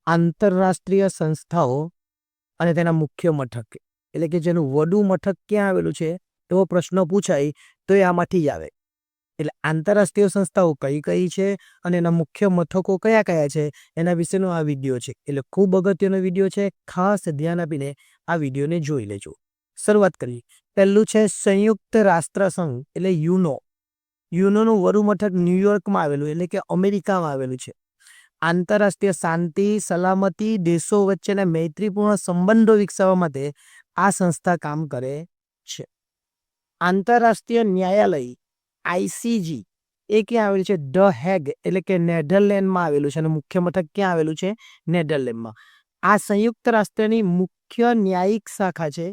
આંતરરાષ્ટ્રીય સંસ્થાઓ અને તેના મુખ્ય મથક, એટલે કે જેનું વડું મથક ક્યાં આવેલું છે એવો પ્રશ્ન પૂછાય તો એ આમાંથી જ આવે. એટલે આંતરરાષ્ટ્રીય સંસ્થાઓ કઈ કઈ છે અને એના મુખ્ય મથકો કયા કયા છે એના વિશેનો આ વિડીયો છે. એટલે ખૂબ અગત્યનો વિડીયો છે. ખાસ ધ્યાન આપીને આ વિડીયોને જોઈ લેજો. શરૂઆત કરીએ. પહેલું છે સંયુક્ત રાષ્ટ્ર સંઘ એટલે યુનો. યુનોનું વડું મથક ન્યુયોર્કમાં આવેલું એટલે કે અમેરિકામાં આવેલું છે. આંતરરાષ્ટ્રીય શાંતિ, સલામતી, દેશો વચ્ચેના મૈત્રીપૂર્ણ સંબંધો વિકસાવવા માટે આ સંસ્થા કામ કરે છે. આંતરરાષ્ટ્રીય ન્યાયાલય આઈસીજી એ ક્યાં આવેલું છે? ધ હેગ એટલે કે નેધરલેન્ડમાં આવેલું છે અને મુખ્ય મથક ક્યાં આવેલું છે? નેધરલેન્ડમાં. આ સંયુક્ત રાષ્ટ્રની મુખ્ય ન્યાયિક શાખા છે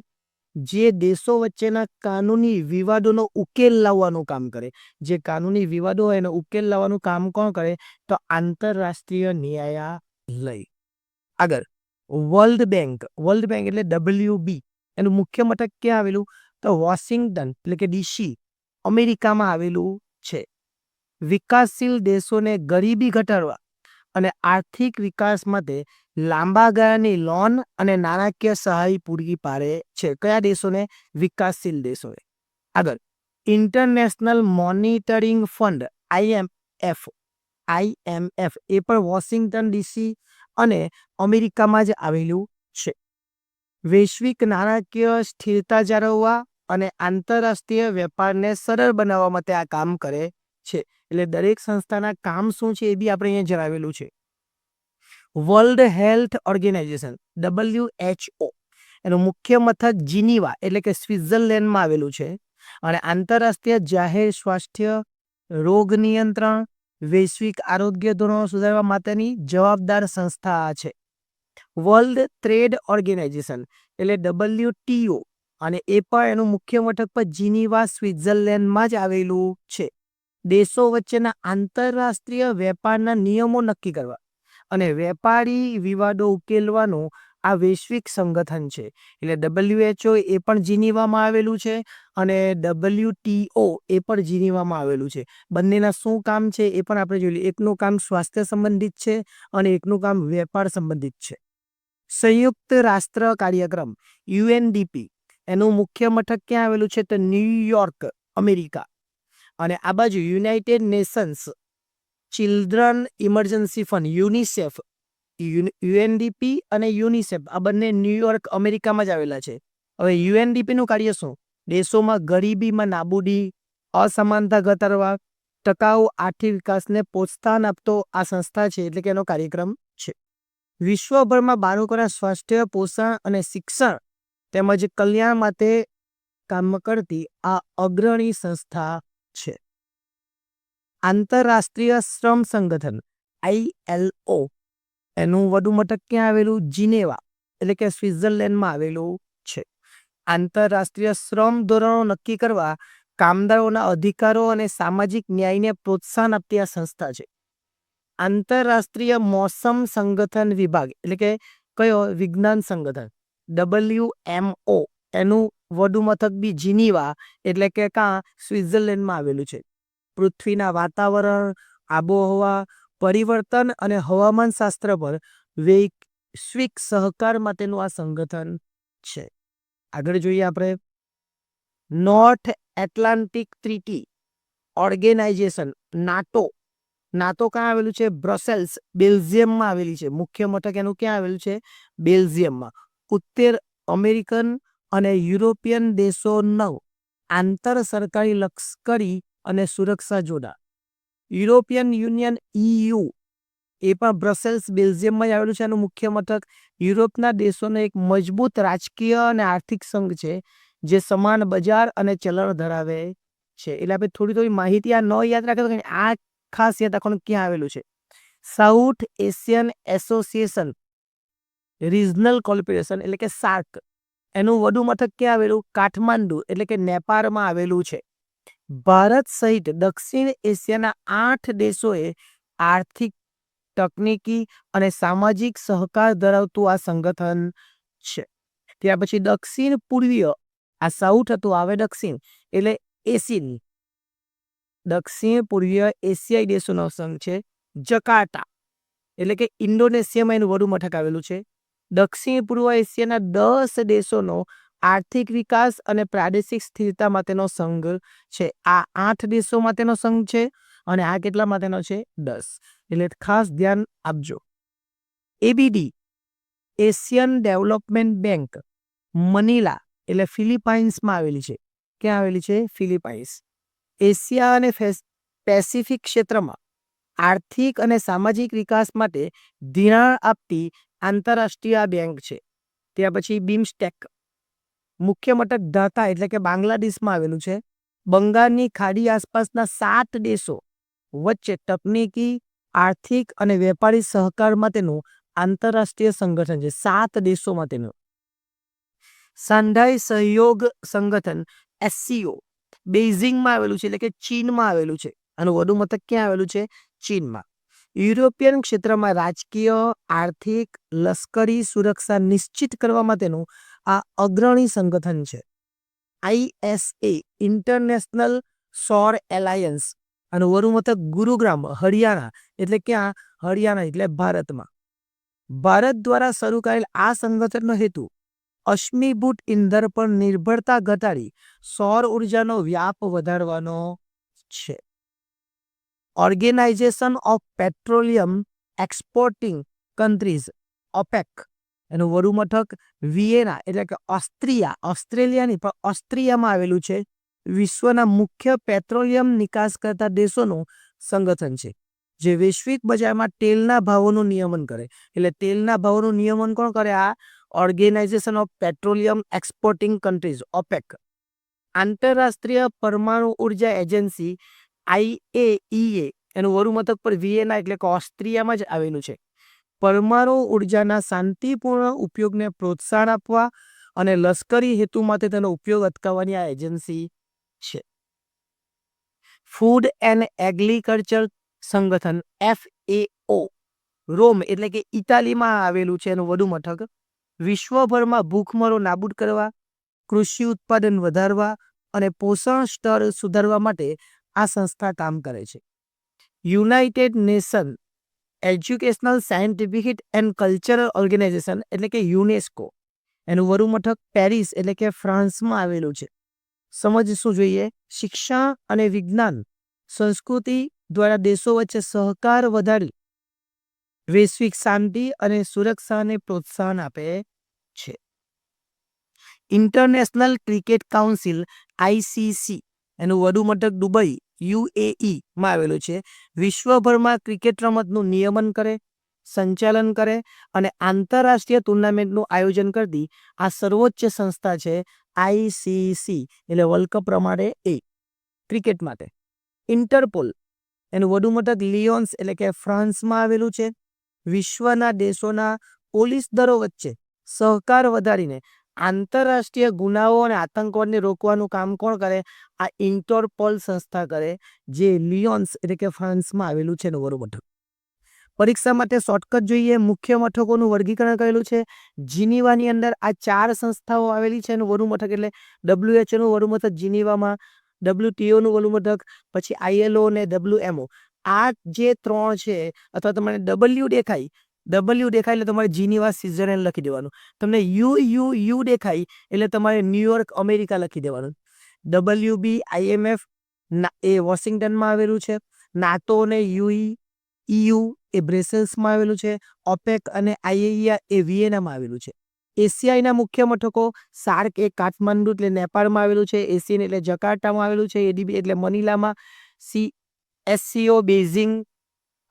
જે દેશો વચ્ચેના કાનૂની વિવાદોનો ઉકેલ લાવવાનું કામ કરે. જે કાનૂની વિવાદો હોય એનો ઉકેલ લાવવાનું કામ કોણ કરે? તો આંતરરાષ્ટ્રીય ન્યાયાલય. આગળ વર્લ્ડ બેંક. વર્લ્ડ બેંક એટલે WB. એનું મુખ્ય મથક ક્યાં આવેલું? તો વોશિંગ્ટન એટલે કે DC અમેરિકામાં આવેલું છે. વિકાસશીલ દેશોને ગરીબી ઘટાડવા અને આર્થિક વિકાસ માટે લાંબા ગાળાની લોન અને નાણાકીય સહાય પૂરી પાડે છે. કયા દેશોને? વિકાસશીલ દેશોને. આગળ international monitoring fund IMF. IMF એ પણ વોશિંગ્ટન DC અને અમેરિકામાં જ આવેલું છે. વૈશ્વિક નાણાકીય સ્થિરતા જાળવવા અને આંતરરાષ્ટ્રીય વેપારને સરળ બનાવવા માટે આ કામ કરે છે. એટલે દરેક સંસ્થાના કામ શું છે એ બી આપણે અહીંયા જણાવેલું છે. વર્લ્ડ હેલ્થ ઓર્ગેનાઇઝેશન WHO એનું મુખ્ય મથક જીનીવા એટલે કે સ્વિટ્ઝરલેન્ડમાં આવેલું છે અને આંતરરાષ્ટ્રીય જાહેર સ્વાસ્થ્ય, રોગ નિયંત્રણ, વૈશ્વિક આરોગ્ય ધોરણો સુધારવા માટેની જવાબદાર સંસ્થા છે. વર્લ્ડ ટ્રેડ ઓર્ગેનાઇઝેશન એટલે WTO અને એ પણ એનું મુખ્ય મથક પર જીનીવા સ્વિટ્ઝરલેન્ડમાં જ આવેલું છે. દેશો વચ્ચેના આંતરરાષ્ટ્રીય વેપારના નિયમો નક્કી કરવા અને વેપારી વિવાદો ઉકેલવાનું આ વૈશ્વિક સંગઠન છે. એટલે WHO એ પણ જીનીવામાં આવેલું છે અને WTO એ પણ જીનીવામાં આવેલું છે. બંનેના શું કામ છે એ પણ આપણે જોઈ લઈએ. એકનું કામ સ્વાસ્થ્ય સંબંધિત છે અને એકનું કામ વેપાર સંબંધિત છે. સંયુક્ત રાષ્ટ્ર કાર્યક્રમ UNDP એનું મુખ્ય મથક ક્યાં આવેલું છે? તો ન્યુયોર્ક અમેરિકા. અને આ બાજુ United Nations children emergency fund UNICEF. UNDP અને યુનિસેફ આ બંને ન્યુયોર્ક અમેરિકામાં જ આવેલા છે. હવે UNDP નું કાર્ય શું? દેશોમાં ગરીબીમાં નાબૂદી, અસમાનતા ઘટાડવા, ટકાઉ આર્થિક વિકાસને પ્રોત્સાહન આપતો આ સંસ્થા છે. એટલે કે એનો કાર્યક્રમ છે. વિશ્વભરમાં બાળકોના સ્વાસ્થ્ય, પોષણ અને શિક્ષણ તેમજ કલ્યાણ માટે કામ કરતી આ અગ્રણી સંસ્થા છે. આંતરરાષ્ટ્રીય શ્રમ સંગઠન ILO એનું વડું મથક ક્યાં આવેલું? જીનેવા એટલે કે સ્વિટ્ઝરલેન્ડમાં આવેલું છે. આંતરરાષ્ટ્રીય શ્રમ ધોરણો નક્કી કરવા, કામદારોના અધિકારો અને સામાજિક ન્યાયને પ્રોત્સાહન આપતી આ સંસ્થા છે. આંતરરાષ્ટ્રીય મોસમ સંગઠન વિભાગ એટલે કે કયો? વિજ્ઞાન સંગઠન WMO એનું વડું મથક બી જીનીવા એટલે કે કાં? સ્વિટ્ઝરલેન્ડમાં આવેલું છે. પૃથ્વીના વાતાવરણ, આબોહવા પરિવર્તન અને હવામાન શાસ્ત્ર પર વૈશ્વિક સહકાર માટેનું આ સંગઠન છે. આગળ જોઈએ આપણે North Atlantic Treaty Organization NATO. NATO ક્યાં આવેલું છે? બ્રસેલ્સ બેલ્જિયમમાં આવેલી છે. મુખ્ય મથક એનું ક્યાં આવેલું છે? બેલ્જિયમમાં. ઉત્તર અમેરિકન અને યુરોપિયન દેશોનો આંતર સરકારી લશ્કરી અને સુરક્ષા જોડા. યુરોપિયન યુનિયન EU એ પણ બ્રસેલ્સ બેલ્જિયમમાં જ આવેલું છે. એનું મુખ્ય મથક. યુરોપના દેશોનો એક મજબૂત રાજકીય અને આર્થિક સંઘ છે જે સમાન બજાર અને ચલણ ધરાવે છે. એટલે આપણે થોડી માહિતી આ ન યાદ રાખે તો આ ખાસ યાદ રાખવાનું ક્યાં આવેલું છે? South Asian association regional corporation એટલે કે SAARC એનું વડું મથક ક્યાં આવેલું? કાઠમાંડુ એટલે કે નેપાળમાં આવેલું છે. ભારત સહિત દક્ષિણ એશિયાના 8 દેશોએ આર્થિક, તકનીકી અને સામાજિક સહકાર ધરાવતું આ સંગઠન છે. ત્યાર પછી દક્ષિણ પૂર્વીય આ સાઉથ હતું, આવે દક્ષિણ એટલે એશિયન. દક્ષિણ પૂર્વીય એશિયાઈ દેશોનો સંઘ છે જકાર્તા એટલે કે ઇન્ડોનેશિયામાં એનું વડું મથક આવેલું છે. દક્ષિણ પૂર્વ એશિયાના 10 દેશોનો આર્થિક વિકાસ અને પ્રાદેશિક સ્થિરતા માટેનો સંઘ છે. આ 8 દેશો માટેનો સંઘ છે અને આ કેટલા માટેનો છે? 10. એટલે ખાસ ધ્યાન આપજો. ABD Asian development bank Manila એટલે ફિલિપાઇન્સમાં આવેલી છે. ક્યાં આવેલી છે? ફિલિપાઇન્સ. એશિયા અને પેસિફિક ક્ષેત્રમાં આર્થિક અને સામાજિક વિકાસ માટે ધિરાણ આપતી આંતરરાષ્ટ્રીય બેંક છે. ત્યાર પછી બિમસ્ટેક મુખ્ય મથક ઢાકા એટલે કે બાંગ્લાદેશમાં આવેલું છે. બંગાળની ખાડી આસપાસના 7 દેશો વચ્ચે તકનીકી, આર્થિક અને વેપારી સહકાર માટેનું આંતરરાષ્ટ્રીય સંગઠન છે. 7 દેશો માટેનું. શાંઘાઈ સહયોગ સંગઠન SCO બેઇઝિંગમાં આવેલું છે, એટલે કે ચીનમાં આવેલું છે. અને વડું મથક ક્યાં આવેલું છે? ચીનમાં. યુરોપિયન ક્ષેત્રમાં રાજકીય, આર્થિક, લશ્કરી સુરક્ષા નિશ્ચિત કરવા માટેનું આ અગ્રણી સંગઠન છે. ISA ઇન્ટરનેશનલ સૌર એલાયન્સ અને વડું મથક ગુરુગ્રામ હરિયાણા એટલે ક્યાં? હરિયાણા એટલે ભારતમાં. ભારત દ્વારા શરૂ કરેલ આ સંગઠનનો હેતુ અશ્મિભૂત ઇંધણ પર નિર્ભરતા ઘટાડી સૌર ઉર્જાનો વ્યાપ વધારવાનો છે. Organization of Petroleum Exporting Countries OPEC એનું વડું મથક વિયેના એટલે કે ઓસ્ટ્રેલિયાની પણ ઓસ્ટ્રિયામાં આવેલું છે. વિશ્વના મુખ્ય પેટ્રોલિયમ નિકાસ કરતા દેશોનું સંગઠન છે, જે વૈશ્વિક બજારમાં તેલના ભાવોનું નિયમન કરે. એટલે તેલના ભાવોનું નિયમન કોણ કરે? આ Organization of Petroleum Exporting Countries OPEC. આંતરરાષ્ટ્રીય પરમાણુ ઉર્જા એજન્સી IAEA એનું વડું મથક પર વિયેના એટલે કે ઓસ્ટ્રિયામાં જ આવેલું છે. પરમાણુ ઉર્જાના શાંતિપૂર્ણ ઉપયોગને પ્રોત્સાહન આપવા અને લશ્કરી હેતુ માટે તેનો ઉપયોગ અટકાવવાની આ એજન્સી છે. ફૂડ એન્ડ એગ્રીકલ્ચર સંગઠન FAO રોમ એટલે કે ઇટાલીમાં આવેલું છે. એનું વડું મથક. વિશ્વભરમાં ભૂખમરો નાબૂદ કરવા, કૃષિ ઉત્પાદન વધારવા અને પોષણ સ્તર સુધારવા માટે આ સંસ્થા કામ કરે છે. United Nation Educational Scientific and Cultural Organization એટલે કે યુનેસ્કો એનું વડું મથક પેરિસ એટલે કે ફ્રાન્સમાં આવેલું છે. સમજશું જોઈએ. શિક્ષણ અને વિજ્ઞાન સંસ્કૃતિ દ્વારા દેશો વચ્ચે સહકાર વધારી વૈશ્વિક શાંતિ અને સુરક્ષાને પ્રોત્સાહન આપે છે. ઇન્ટરનેશનલ ક્રિકેટ કાઉન્સિલ ICC એનું વડું મથક દુબઈ UAE માં આવેલું છે. વિશ્વભરમાં ક્રિકેટ રમતનું નિયમન કરે, સંચાલન કરે અને આંતરરાષ્ટ્રીય ટુર્નામેન્ટનું આયોજન કરતી આ સર્વોચ્ચ સંસ્થા છે ICC એટલે વર્લ્ડ કપ પ્રમાણે ક્રિકેટ માટે. ઇન્ટરપોલ એનું વડું મથક લિયોન્સ એટલે કે ફ્રાન્સમાં આવેલું છે. વિશ્વના દેશોના પોલીસ દળો વચ્ચે સહકાર વધારીને આંતરરાષ્ટ્રીય ગુનાઓ અને આતંકવાદને રોકવાનું કામ કોણ કરે? આ ઇન્ટરપોલ સંસ્થા કરે, જે લિયોન્સ એટલે કે ફ્રાન્સમાં આવેલું છે. એનું વડું મથક. પરીક્ષા માટે શોર્ટકટ જોઈએ. મુખ્ય મથકોનું વર્ગીકરણ કરેલું છે. જીનીવાની અંદર આ 4 સંસ્થાઓ આવેલી છે. એનું વડું મથક એટલે WHO નું વડું મથક જીનીવામાં, WTO નું વડું મથક, પછી ILO અને WMO. આ જે 3 છે, અથવા તમને W દેખાય એટલે તમારે જીનીવા સ્વિટ્ઝરલેન્ડ લખી દેવાનું. તમને યુ દેખાય એટલે તમારે ન્યુયોર્ક અમેરિકા લખી દેવાનું. WB IMF એ વોશિંગ્ટનમાં આવેલું છે. નાટો અને EU એ બ્રસેલ્સમાં આવેલું છે. OPEC અને IAEA એ વિયેનામાં આવેલું છે. એશિયાના મુખ્ય મથકો સાર્ક એ કાઠમાંડુ એટલે નેપાળમાં આવેલું છે. એશિયન એટલે જકાર્તામાં આવેલું છે. ADB એટલે મનીલામાં, SCO બેઇઝિંગ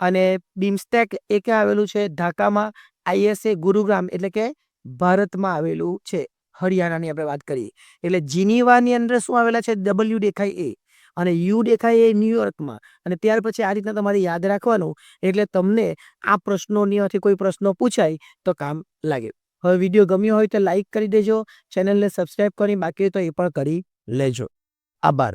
અને બિમસ્ટેક એ ક્યાં આવેલું છે? ઢાકામાં. ISA ગુરુગ્રામ એટલે કે ભારતમાં આવેલું છે. હરિયાણાની આપણે વાત કરીએ એટલે જીનીવાની અંદર શું આવેલા છે? W દેખાય એ અને યુ દેખાય એ ન્યુયોર્કમાં. અને ત્યાર પછી આ રીતના તમારે યાદ રાખવાનું, એટલે તમને આ પ્રશ્નોની કોઈ પ્રશ્નો પૂછાય તો કામ લાગે. હવે વિડીયો ગમ્યો હોય તો લાઈક કરી દેજો, ચેનલને સબસ્ક્રાઈબ કરી, બાકી તો એ પણ કરી લેજો. આભાર.